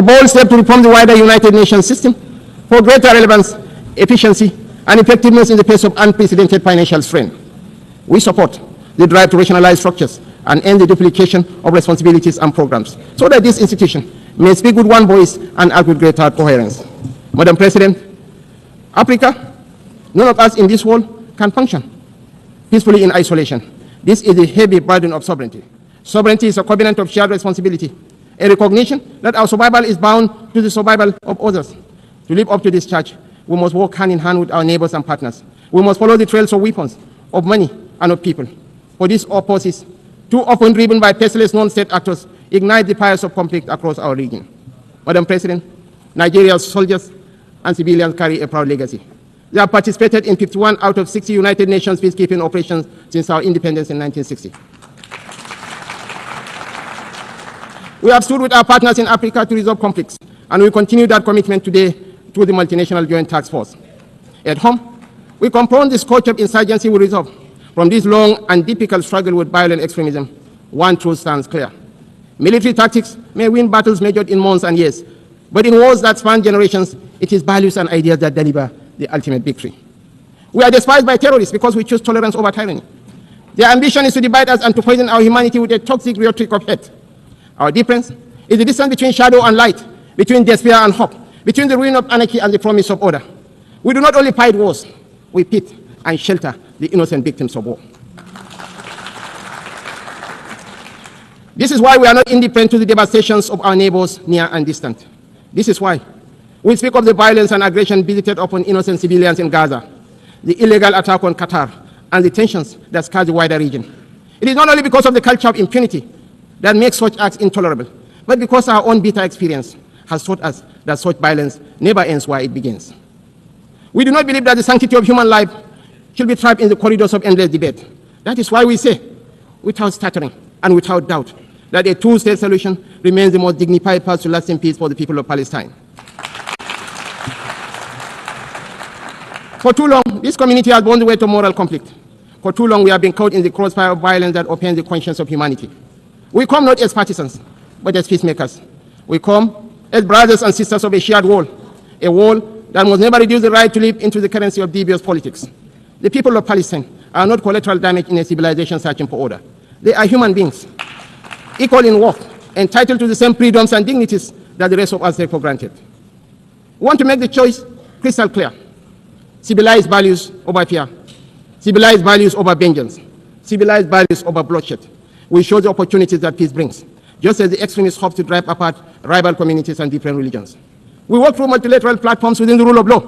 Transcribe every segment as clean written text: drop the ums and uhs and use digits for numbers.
a bold step to reform the wider United Nations system for greater relevance, efficiency, and effectiveness in the face of unprecedented financial strain. We support the drive to rationalize structures and end the duplication of responsibilities and programs, so that this institution may speak with one voice and act with greater coherence. Madam President, Africa, none of us in this world can function peacefully in isolation. This is a heavy burden of sovereignty. Sovereignty is a covenant of shared responsibility, a recognition that our survival is bound to the survival of others. To live up to this charge, we must work hand in hand with our neighbors and partners. We must follow the trails of weapons, of money, and of people. For these opposites, too often driven by faceless non-state actors, ignite the fires of conflict across our region. Madam President, Nigeria's soldiers and civilians carry a proud legacy. They have participated in 51 out of 60 United Nations peacekeeping operations since our independence in 1960. We have stood with our partners in Africa to resolve conflicts, and we continue that commitment today through the Multinational Joint Task Force. At home, we confront the scourge of insurgency we resolve. From this long and difficult struggle with violent extremism, one truth stands clear. Military tactics may win battles measured in months and years, but in wars that span generations, it is values and ideas that deliver the ultimate victory. We are despised by terrorists because we choose tolerance over tyranny. Their ambition is to divide us and to poison our humanity with a toxic rhetoric of hate. Our difference is the distance between shadow and light, between despair and hope, between the ruin of anarchy and the promise of order. We do not only fight wars, we pit and shelter the innocent victims of war. This is why we are not indifferent to the devastations of our neighbors near and distant. This is why we speak of the violence and aggression visited upon innocent civilians in Gaza, the illegal attack on Qatar, and the tensions that scar the wider region. It is not only because of the culture of impunity that makes such acts intolerable, but because our own bitter experience has taught us that such violence never ends where it begins. We do not believe that the sanctity of human life should be trapped in the corridors of endless debate. That is why we say, without stuttering and without doubt, that a two-state solution remains the most dignified path to lasting peace for the people of Palestine. For too long, this community has borne the weight of moral conflict. For too long, we have been caught in the crossfire of violence that offends the conscience of humanity. We come not as partisans, but as peacemakers. We come as brothers and sisters of a shared wall, a wall that must never reduce the right to live into the currency of devious politics. The people of Palestine are not collateral damage in a civilization searching for order. They are human beings, equal in worth, entitled to the same freedoms and dignities that the rest of us take for granted. We want to make the choice crystal clear. Civilized values over fear, civilized values over vengeance, civilized values over bloodshed. We show the opportunities that peace brings, just as the extremists hope to drive apart rival communities and different religions. We work through multilateral platforms within the rule of law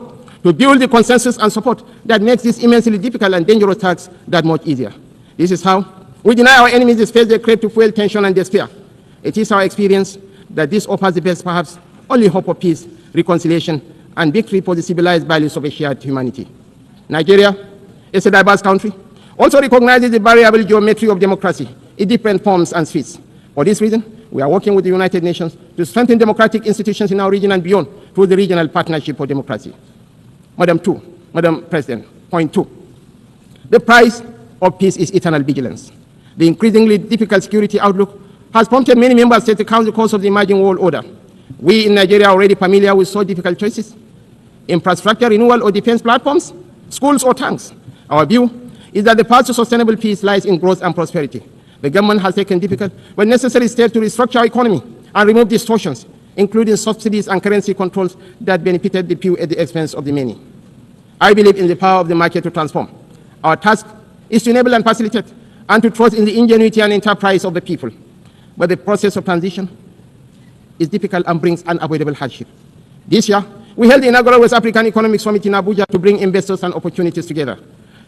to build the consensus and support that makes this immensely difficult and dangerous task that much easier. This is how we deny our enemies the space they crave to fuel tension and despair. It is our experience that this offers the best, perhaps only hope of peace, reconciliation, and victory for the civilized values of a shared humanity. Nigeria is a diverse country, also recognizes the variable geometry of democracy in different forms and spheres. For this reason, we are working with the United Nations to strengthen democratic institutions in our region and beyond through the Regional Partnership for Democracy. Madam President, point 2. The price of peace is eternal vigilance. The increasingly difficult security outlook has prompted many member states to count the cost of the emerging world order. We in Nigeria are already familiar with so difficult choices: infrastructure renewal or defense platforms, schools or tanks. Our view is that the path to sustainable peace lies in growth and prosperity. The government has taken difficult but necessary steps to restructure our economy and remove distortions, including subsidies and currency controls that benefited the few at the expense of the many. I believe in the power of the market to transform. Our task is to enable and facilitate and to trust in the ingenuity and enterprise of the people. But the process of transition is difficult and brings unavoidable hardship. This year, we held the inaugural West African Economic Summit in Abuja to bring investors and opportunities together.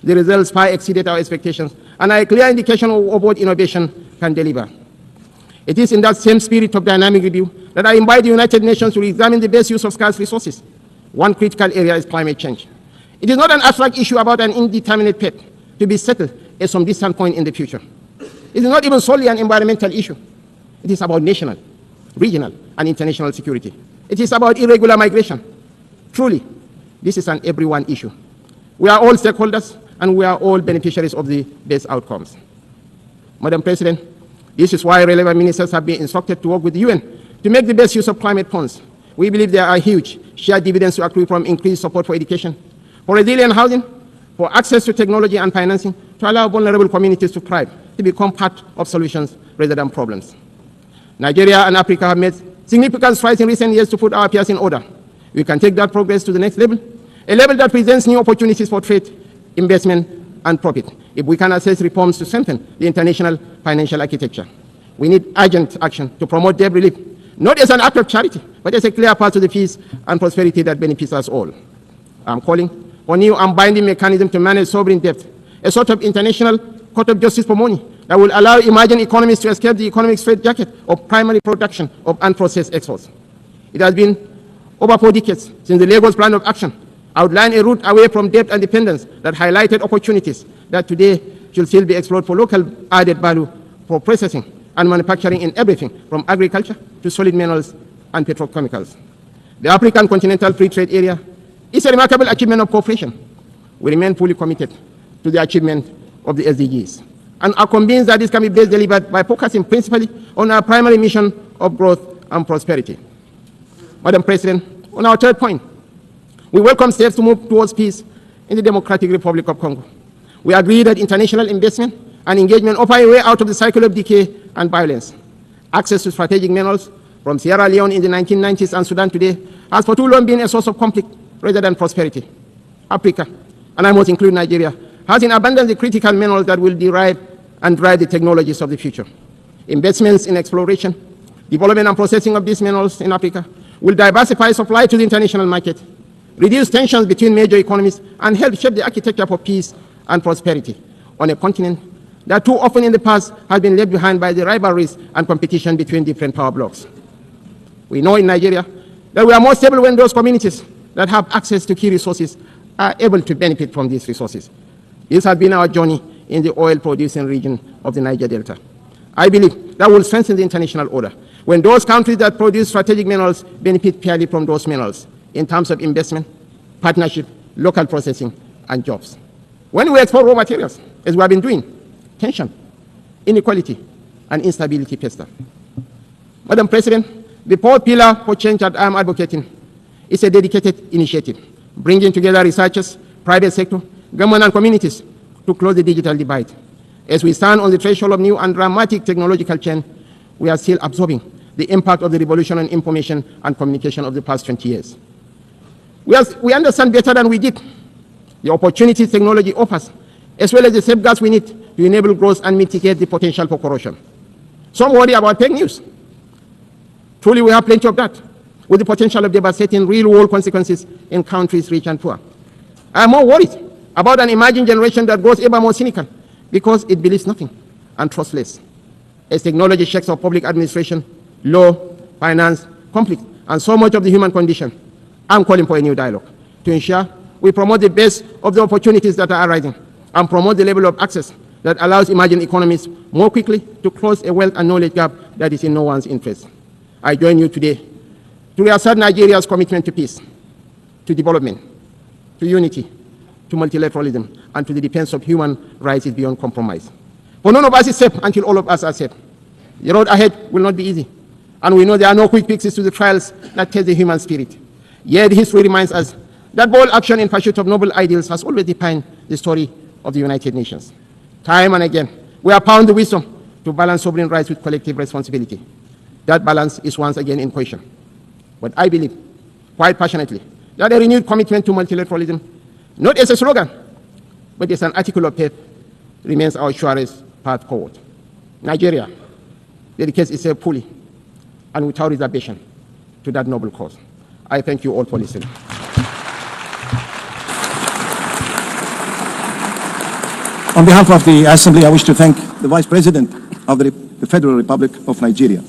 The results far exceeded our expectations and are a clear indication of what innovation can deliver. It is in that same spirit of dynamic review that I invite the United Nations to examine the best use of scarce resources. One critical area is climate change. It is not an abstract issue about an indeterminate fate to be settled at some distant point in the future. It is not even solely an environmental issue. It is about national, regional, and international security. It is about irregular migration. Truly, this is an everyone issue. We are all stakeholders, and we are all beneficiaries of the best outcomes. Madam President, this is why relevant ministers have been instructed to work with the UN to make the best use of climate funds. We believe there are huge shared dividends to accrue from increased support for education, for resilient housing, for access to technology and financing, to allow vulnerable communities to thrive, to become part of solutions rather than problems. Nigeria and Africa have made significant strides in recent years to put our affairs in order. We can take that progress to the next level, a level that presents new opportunities for trade, investment, and profit, if we can assess reforms to strengthen the international financial architecture. We need urgent action to promote debt relief, not as an act of charity, but as a clear path to the peace and prosperity that benefits us all. I'm calling for new and binding mechanism to manage sovereign debt, a sort of international court of justice for money that will allow emerging economies to escape the economic straitjacket of primary production of unprocessed exports. It has been over 4 decades since the Lagos Plan of Action outlined a route away from debt and dependence that highlighted opportunities that today should still be explored for local added value for processing and manufacturing in everything from agriculture to solid minerals and petrochemicals. The African Continental Free Trade Area is a remarkable achievement of cooperation. We remain fully committed to the achievement of the SDGs and are convinced that this can be best delivered by focusing principally on our primary mission of growth and prosperity. Madam President, on our third point, we welcome steps to move towards peace in the Democratic Republic of Congo. We agree that international investment and engagement offer a way out of the cycle of decay and violence. Access to strategic minerals from Sierra Leone in the 1990s and Sudan today has for too long been a source of conflict rather than prosperity. Africa, and I must include Nigeria, has in abundance the critical minerals that will derive and drive the technologies of the future. Investments in exploration, development and processing of these minerals in Africa will diversify supply to the international market, reduce tensions between major economies, and help shape the architecture for peace and prosperity on a continent that too often in the past has been left behind by the rivalries and competition between different power blocs. We know in Nigeria that we are more stable when those communities that have access to key resources are able to benefit from these resources. This has been our journey in the oil-producing region of the Niger Delta. I believe that will strengthen the international order when those countries that produce strategic minerals benefit fairly from those minerals in terms of investment, partnership, local processing, and jobs. When we export raw materials, as we have been doing, tension, inequality, and instability fester. Madam President, the fourth pillar for change that I am advocating is a dedicated initiative, bringing together researchers, private sector, government, and communities to close the digital divide. As we stand on the threshold of new and dramatic technological change, we are still absorbing the impact of the revolution in information and communication of the past 20 years. We understand better than we did the opportunities technology offers, as well as the safeguards we need to enable growth and mitigate the potential for corruption. Some worry about fake news. Truly, we have plenty of that, with the potential of devastating real-world consequences in countries rich and poor. I am more worried about an emerging generation that grows ever more cynical because it believes nothing and trusts less. As technology shakes our public administration, law, finance, conflict, and so much of the human condition, I'm calling for a new dialogue to ensure we promote the best of the opportunities that are arising and promote the level of access that allows emerging economies more quickly to close a wealth and knowledge gap that is in no one's interest. I join you today to reassert Nigeria's commitment to peace, to development, to unity, to multilateralism, and to the defense of human rights is beyond compromise. For none of us is safe until all of us are safe. The road ahead will not be easy, and we know there are no quick fixes to the trials that test the human spirit. Yet history reminds us that bold action in pursuit of noble ideals has always defined the story of the United Nations. Time and again, we have found the wisdom to balance sovereign rights with collective responsibility. That balance is once again in question. But I believe, quite passionately, that a renewed commitment to multilateralism, not as a slogan, but as an article of faith, remains our surest path forward. Nigeria dedicates itself fully and without reservation to that noble cause. I thank you all for listening. On behalf of the Assembly, I wish to thank the Vice President of the Federal Republic of Nigeria.